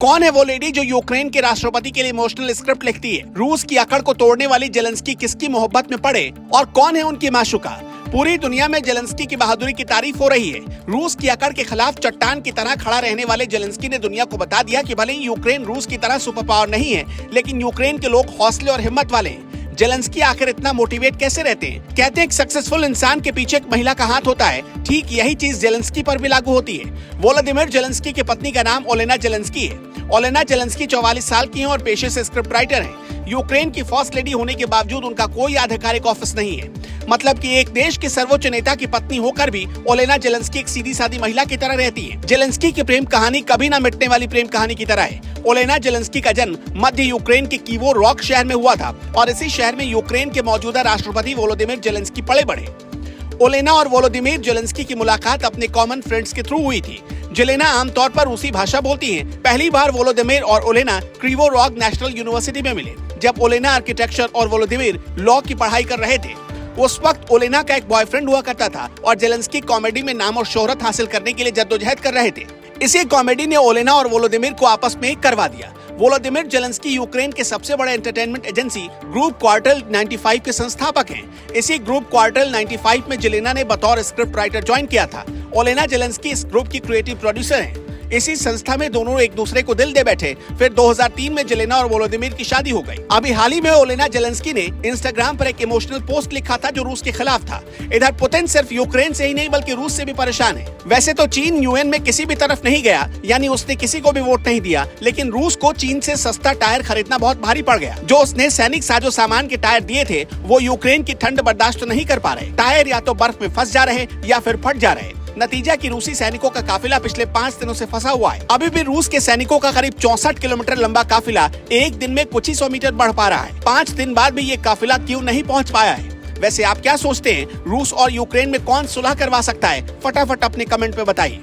कौन है वो लेडी जो यूक्रेन के राष्ट्रपति के लिए इमोशनल स्क्रिप्ट लिखती है? रूस की अकड़ को तोड़ने वाली जेलेंस्की किसकी मोहब्बत में पड़े और कौन है उनकी माशूका? पूरी दुनिया में जेलेंस्की की बहादुरी की तारीफ हो रही है। रूस की अकड़ के खिलाफ चट्टान की तरह खड़ा रहने वाले जेलेंस्की ने दुनिया को बता दिया कि भले ही यूक्रेन रूस की तरह सुपर पावर नहीं है, लेकिन यूक्रेन के लोग हौसले और हिम्मत वाले हैं। जेलेंस्की आखिर इतना मोटिवेट कैसे रहते हैं? कहते हैं एक सक्सेसफुल इंसान के पीछे एक महिला का हाथ होता है। ठीक यही चीज जेलेंस्की पर भी लागू होती है। वोलोदिमीर जेलेंस्की की पत्नी का नाम ओलेना जेलेंस्की है। ओलेना जेलेंस्की 44 साल की हैं और पेशे से स्क्रिप्ट राइटर हैं। यूक्रेन की फर्स्ट लेडी होने के बावजूद उनका कोई आधिकारिक ऑफिस नहीं है। मतलब कि एक देश के सर्वोच्च नेता की पत्नी होकर भी ओलेना जेलेंस्की एक सीधी सादी महिला की तरह रहती है। जेलेंस्की की प्रेम कहानी कभी न मिटने वाली प्रेम कहानी की तरह है। ओलेना जेलेंस्की का जन्म मध्य यूक्रेन के कीवो रॉक शहर में हुआ था और इसी शहर में यूक्रेन के मौजूदा राष्ट्रपति वोलोदिमीर जेलेंस्की पले बढ़े। ओलेना और वोलोदिमीर जेलेंस्की की मुलाकात अपने कॉमन फ्रेंड्स के थ्रू हुई थी। जेलेना आमतौर पर रूसी भाषा बोलती हैं। पहली बार वोलोदिमीर और ओलेना क्रीवो रॉग नेशनल यूनिवर्सिटी में मिले, जब ओलेना आर्किटेक्चर और वोलोदिमीर लॉ की पढ़ाई कर रहे थे। उस वक्त ओलेना का एक बॉयफ्रेंड हुआ करता था और जेलेंस्की कॉमेडी में नाम और शोहरत हासिल करने के लिए जद्दोजहद कर रहे थे। इसी कॉमेडी ने ओलेना और वोलोदिमीर को आपस में एक करवा दिया। वोलोदिमीर जेलेंस्की यूक्रेन के सबसे बड़े एंटरटेनमेंट एजेंसी ग्रुप क्वार्टल 95 के संस्थापक हैं। इसी ग्रुप क्वार्टल 95 में जेलेना ने बतौर स्क्रिप्ट राइटर ज्वाइन किया था। ओलेना जेलेंस्की इस ग्रुप की क्रिएटिव प्रोड्यूसर हैं। इसी संस्था में दोनों एक दूसरे को दिल दे बैठे। फिर 2003 में जेलेना और वोलोदिमीर की शादी हो गई। अभी हाल ही में ओलेना जेलेंस्की ने इंस्टाग्राम पर एक इमोशनल पोस्ट लिखा था जो रूस के खिलाफ था। इधर पुतिन सिर्फ यूक्रेन से ही नहीं बल्कि रूस से भी परेशान है। वैसे तो चीन यूएन में किसी भी तरफ नहीं गया, यानी उसने किसी को भी वोट नहीं दिया, लेकिन रूस को चीन से सस्ता टायर खरीदना बहुत भारी पड़ गया। जो उसने सैनिक साजो सामान के टायर दिए थे वो यूक्रेन की ठंड बर्दाश्त नहीं कर पा रहे। टायर या तो बर्फ में फंस जा रहे या फिर फट जा रहे। नतीजा कि रूसी सैनिकों का काफिला पिछले 5 दिनों से फंसा हुआ है। अभी भी रूस के सैनिकों का करीब 64 किलोमीटर लंबा काफिला एक दिन में कुछ ही 100 मीटर बढ़ पा रहा है। 5 दिन बाद भी ये काफिला क्यों नहीं पहुंच पाया है? वैसे आप क्या सोचते हैं? रूस और यूक्रेन में कौन सुलह करवा सकता है? फटाफट अपने कमेंट में बताइए।